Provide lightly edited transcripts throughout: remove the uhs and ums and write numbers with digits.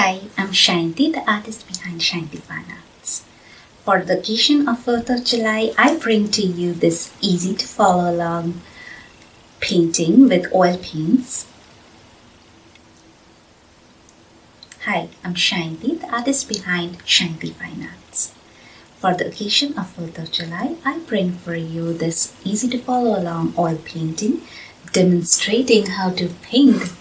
Hi, I'm Shanti, the artist behind Shanti Fine Arts. For the occasion of 4th of July, I bring to you this easy to follow along painting with oil paints. Hi, I'm Shanti, the artist behind Shanti Fine Arts. For the occasion of 4th of July, I bring for you this easy to follow along oil painting demonstrating how to paint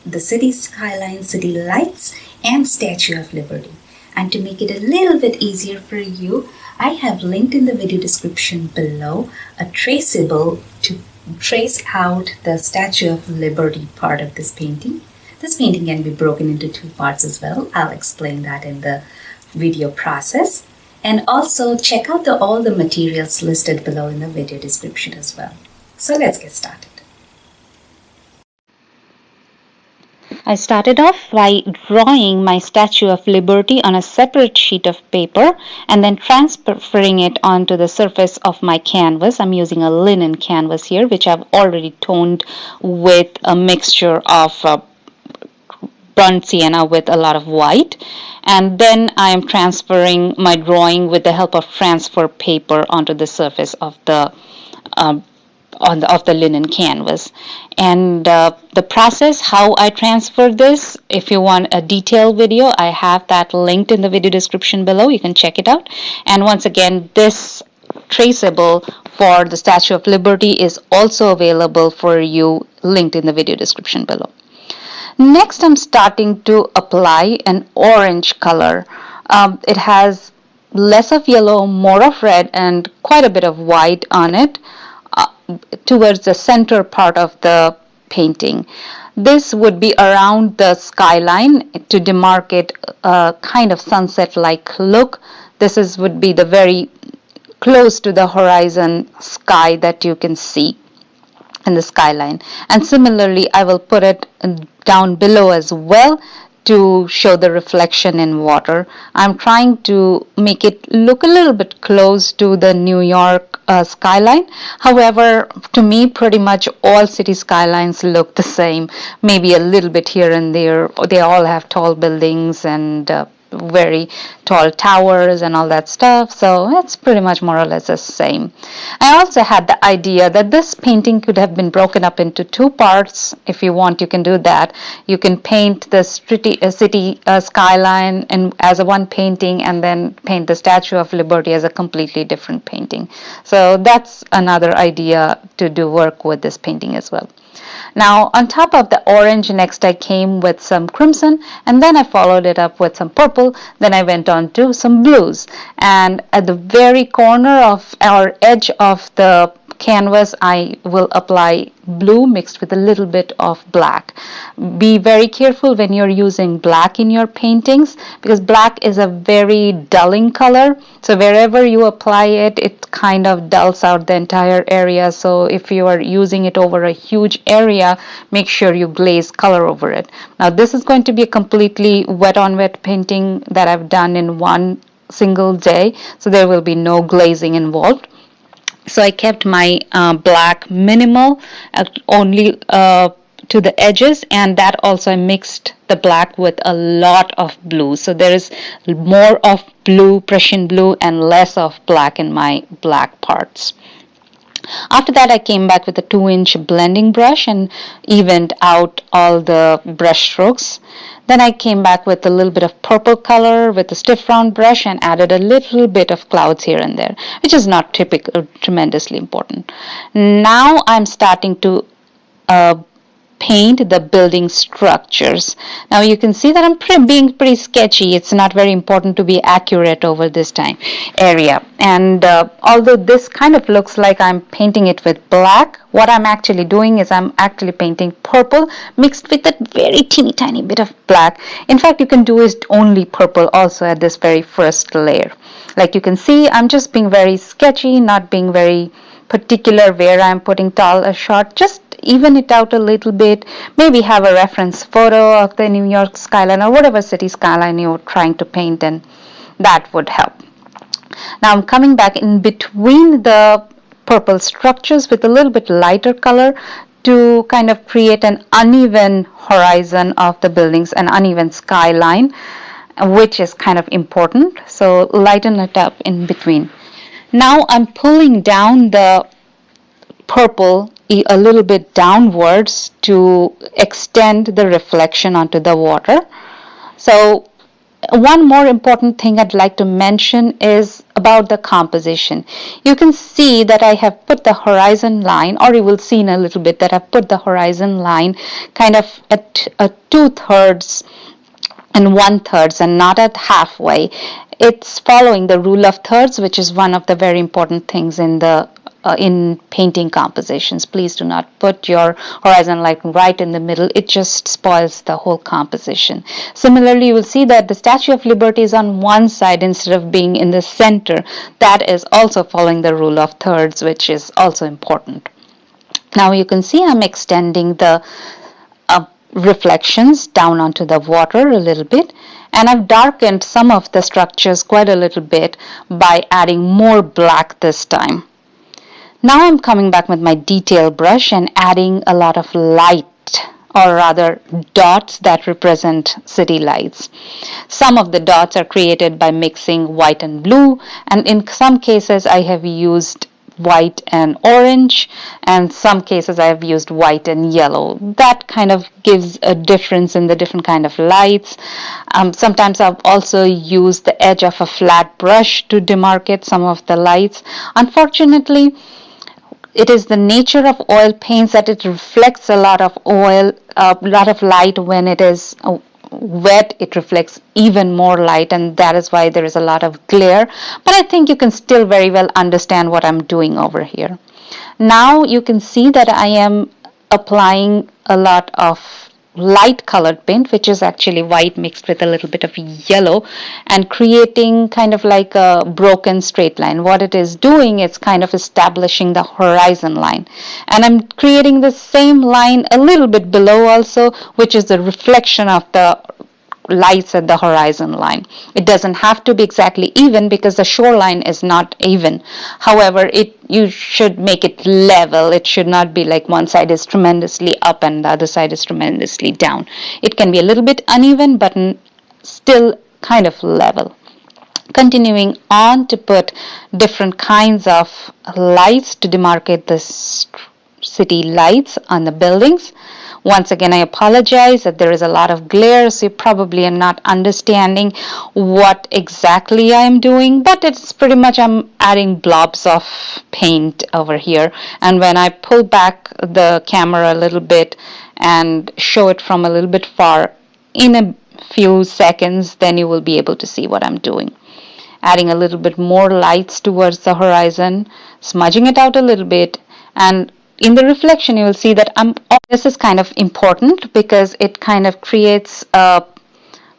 the city skyline, city lights, and Statue of Liberty. And to make it a little bit easier for you, I have linked in the video description below a traceable to trace out the Statue of Liberty part of this painting. This painting can be broken into two parts as well. I'll explain that in the video process. And also check out all the materials listed below in the video description as well. So let's get started. I started off by drawing my Statue of Liberty on a separate sheet of paper and then transferring it onto the surface of my canvas. I'm using a linen canvas here, which I've already toned with a mixture of burnt sienna with a lot of white. And then I am transferring my drawing with the help of transfer paper onto the surface of the linen canvas. And the process how I transfer this, if you want a detailed video, I have that linked in the video description below. You can check it out. And once again, this traceable for the Statue of Liberty is also available for you, linked in the video description below. Next, I'm starting to apply an orange color. It has less of yellow, more of red, and quite a bit of white on it towards the center part of the painting. This would be around the skyline to demarcate a kind of sunset-like look. This would be the very close to the horizon sky that you can see in the skyline. And similarly, I will put it down below as well to show the reflection in water. I'm trying to make it look a little bit close to the New York skyline. However, to me, pretty much all city skylines look the same. Maybe a little bit here and there. They all have tall buildings and very tall towers and all that stuff, so it's pretty much more or less the same. I also had the idea that this painting could have been broken up into two parts. If you want, you can do that. You can paint the city skyline and as a one painting, and then paint the Statue of Liberty as a completely different painting. So that's another idea to do work with this painting as well. Now, on top of the orange, next I came with some crimson, and then I followed it up with some purple. Then I went on to some blues, and at the very corner of our edge of the canvas, I will apply blue mixed with a little bit of black. Be very careful when you're using black in your paintings, because black is a very dulling color. So wherever you apply it, it kind of dulls out the entire area. So if you are using it over a huge area, make sure you glaze color over it. Now this is going to be a completely wet on wet painting that I've done in one single day, so there will be no glazing involved. So I kept my black minimal, only to the edges, and that also I mixed the black with a lot of blue. So there is more of blue, Prussian blue, and less of black in my black parts. After that, I came back with a 2-inch blending brush and evened out all the brush strokes. Then I came back with a little bit of purple color with a stiff round brush and added a little bit of clouds here and there, which is not tremendously important. Now I'm starting to paint the building structures. Now you can see that I'm being pretty sketchy. It's not very important to be accurate over this area. And although this kind of looks like I'm painting it with black, what I'm actually doing is I'm actually painting purple mixed with a very teeny tiny bit of black. In fact, you can do it only purple also at this very first layer. Like you can see, I'm just being very sketchy, not being very particular where I'm putting tall or short. Just even it out a little bit. Maybe have a reference photo of the New York skyline or whatever city skyline you're trying to paint, and that would help. Now I'm coming back in between the purple structures with a little bit lighter color to kind of create an uneven horizon of the buildings, an uneven skyline, which is kind of important. So lighten it up in between. Now I'm pulling down the purple a little bit downwards to extend the reflection onto the water. So one more important thing I'd like to mention is about the composition. You can see that I have put the horizon line, or you will see in a little bit that I've put the horizon line kind of at 2/3 and 1/3 and not at halfway. It's following the rule of thirds, which is one of the very important things in painting compositions. Please do not put your horizon line right in the middle. It just spoils the whole composition. Similarly, you will see that the Statue of Liberty is on one side instead of being in the center. That is also following the rule of thirds, which is also important. Now you can see I'm extending the reflections down onto the water a little bit, and I've darkened some of the structures quite a little bit by adding more black this time. Now I'm coming back with my detail brush and adding a lot of light, or rather dots that represent city lights. Some of the dots are created by mixing white and blue, and in some cases I have used white and orange, and some cases I have used white and yellow. That kind of gives a difference in the different kind of lights. Sometimes I've also used the edge of a flat brush to demarcate some of the lights. Unfortunately, it is the nature of oil paints that it reflects a lot of oil, a lot of light. When it is wet, it reflects even more light, and that is why there is a lot of glare. But I think you can still very well understand what I'm doing over here. Now you can see that I am applying a lot of light colored paint, which is actually white mixed with a little bit of yellow, and creating kind of like a broken straight line. What it is doing, it's kind of establishing the horizon line, and I'm creating the same line a little bit below also, which is the reflection of the lights at the horizon line. It doesn't have to be exactly even because the shoreline is not even. However, you should make it level. It should not be like one side is tremendously up and the other side is tremendously down. It can be a little bit uneven, but still kind of level. Continuing on to put different kinds of lights to demarcate the city lights on the buildings. Once again, I apologize that there is a lot of glare, so you probably are not understanding what exactly I am doing, but it's pretty much I'm adding blobs of paint over here. And when I pull back the camera a little bit and show it from a little bit far in a few seconds, then you will be able to see what I'm doing. Adding a little bit more lights towards the horizon, smudging it out a little bit, and in the reflection you will see that this is kind of important because it kind of creates a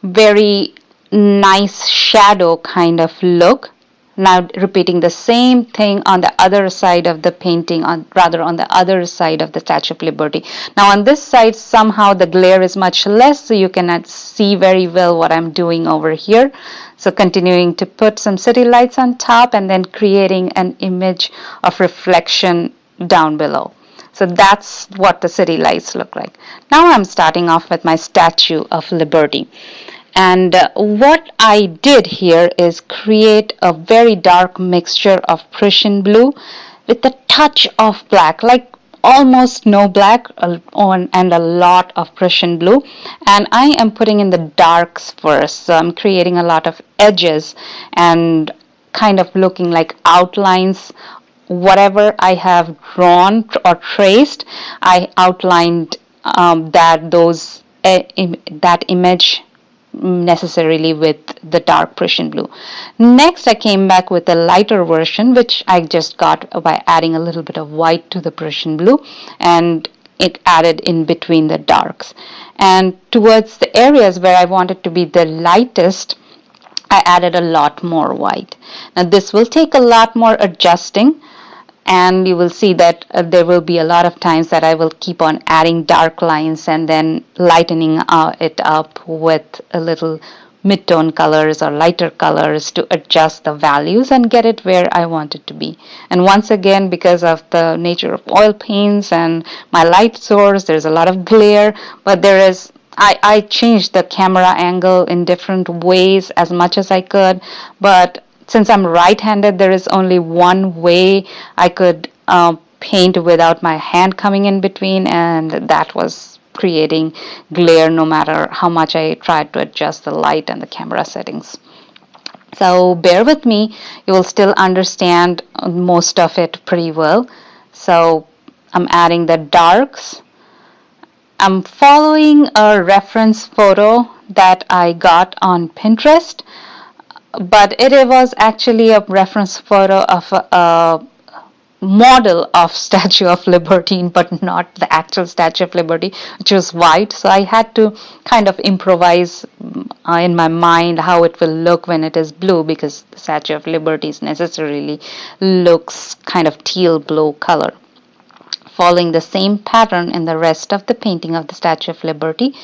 very nice shadow kind of look. Now repeating the same thing on the other side of the painting, on the other side of the Statue of Liberty. Now on this side somehow the glare is much less, so you cannot see very well what I'm doing over here. So continuing to put some city lights on top and then creating an image of reflection down below. So that's what the city lights look like. Now I'm starting off with my Statue of Liberty. And what I did here is create a very dark mixture of Prussian blue with a touch of black, like almost no black and a lot of Prussian blue. And I am putting in the darks first. So I'm creating a lot of edges and kind of looking like outlines. Whatever I have drawn or traced, I outlined that image necessarily with the dark Prussian blue. Next, I came back with a lighter version, which I just got by adding a little bit of white to the Prussian blue, and it added in between the darks. And towards the areas where I wanted to be the lightest, I added a lot more white. Now this will take a lot more adjusting, and you will see that there will be a lot of times that I will keep on adding dark lines and then lightening it up with a little mid-tone colors or lighter colors to adjust the values and get it where I want it to be. And once again, because of the nature of oil paints and my light source, there's a lot of glare, but I changed the camera angle in different ways as much as I could, but since I'm right-handed, there is only one way I could paint without my hand coming in between, and that was creating glare no matter how much I tried to adjust the light and the camera settings. So bear with me, you will still understand most of it pretty well. So I'm adding the darks. I'm following a reference photo that I got on Pinterest, but it was actually a reference photo of a model of Statue of Liberty, but not the actual Statue of Liberty, which was white. So I had to kind of improvise in my mind how it will look when it is blue, because the Statue of Liberty necessarily looks kind of teal blue color. Following the same pattern in the rest of the painting of the Statue of Liberty,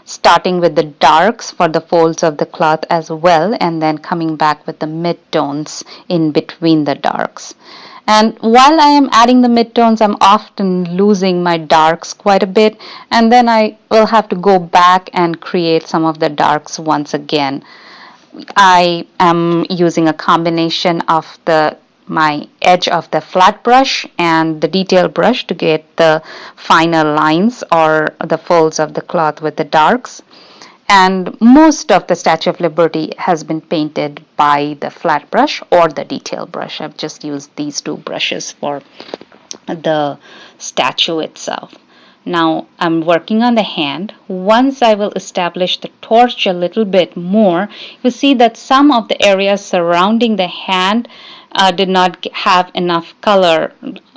starting with the darks for the folds of the cloth as well, and then coming back with the mid-tones in between the darks. And while I am adding the mid-tones, I'm often losing my darks quite a bit, and then I will have to go back and create some of the darks once again. I am using a combination of my edge of the flat brush and the detail brush to get the finer lines or the folds of the cloth with the darks. And most of the Statue of Liberty has been painted by the flat brush or the detail brush. I've just used these two brushes for the statue itself. Now I'm working on the hand. Once I will establish the torch a little bit more, you see that some of the areas surrounding the hand did not have enough color,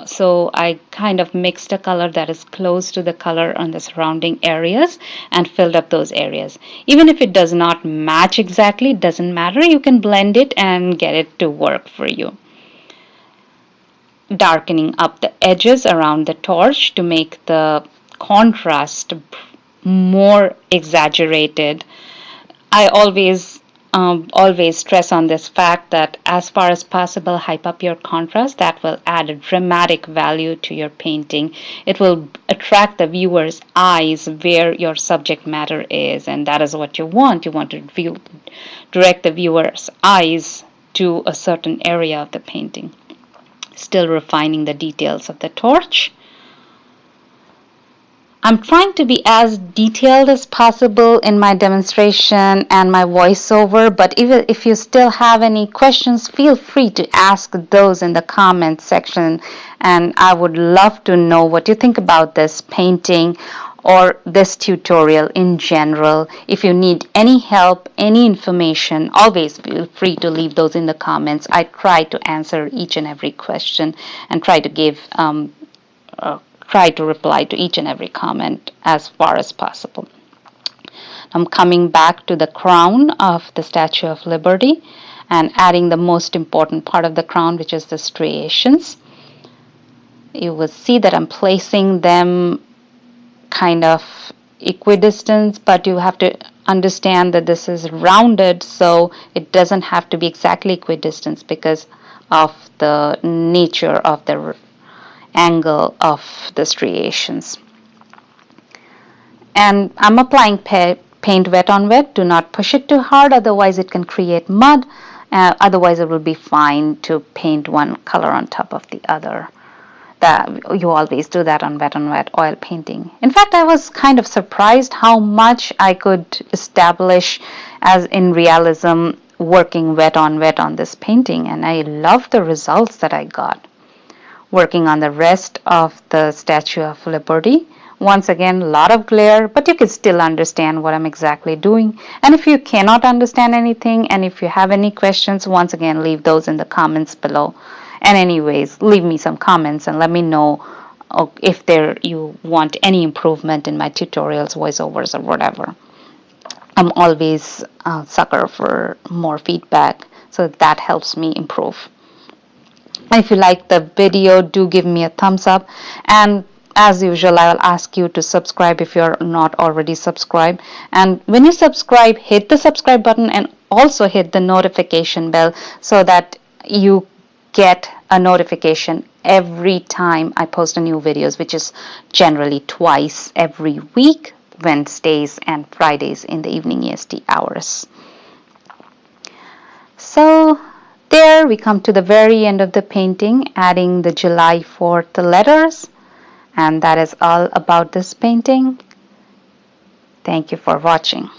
so I kind of mixed a color that is close to the color on the surrounding areas and filled up those areas. Even if it does not match exactly, it doesn't matter, you can blend it and get it to work for you. Darkening up the edges around the torch to make the contrast more exaggerated. I always stress on this fact that as far as possible, hype up your contrast. That will add a dramatic value to your painting. It will attract the viewer's eyes where your subject matter is, and that is what you want. You want to direct the viewer's eyes to a certain area of the painting. Still refining the details of the torch. I'm trying to be as detailed as possible in my demonstration and my voiceover, but even if you still have any questions, feel free to ask those in the comments section, and I would love to know what you think about this painting or this tutorial in general. If you need any help, any information, always feel free to leave those in the comments. I try to answer each and every question and try to reply to each and every comment as far as possible. I'm coming back to the crown of the Statue of Liberty and adding the most important part of the crown, which is the striations. You will see that I'm placing them kind of equidistant, but you have to understand that this is rounded, so it doesn't have to be exactly equidistant because of the nature of the angle of the striations. And I'm applying paint wet on wet. Do not push it too hard, otherwise it can create mud. Otherwise it will be fine to paint one color on top of the other. You always do that on wet oil painting. In fact, I was kind of surprised how much I could establish as in realism working wet on this painting, and I love the results that I got. Working on the rest of the Statue of Liberty. Once again, a lot of glare, but you can still understand what I'm exactly doing. And if you cannot understand anything, and if you have any questions, once again, leave those in the comments below. And anyways, leave me some comments and let me know if you want any improvement in my tutorials, voiceovers, or whatever. I'm always a sucker for more feedback, so that helps me improve. If you like the video, do give me a thumbs up, and as usual, I will ask you to subscribe if you're not already subscribed. And when you subscribe, hit the subscribe button and also hit the notification bell so that you get a notification every time I post a new videos, which is generally twice every week, Wednesdays and Fridays in the evening EST hours. So there we come to the very end of the painting, adding the July 4th letters. And that is all about this painting. Thank you for watching.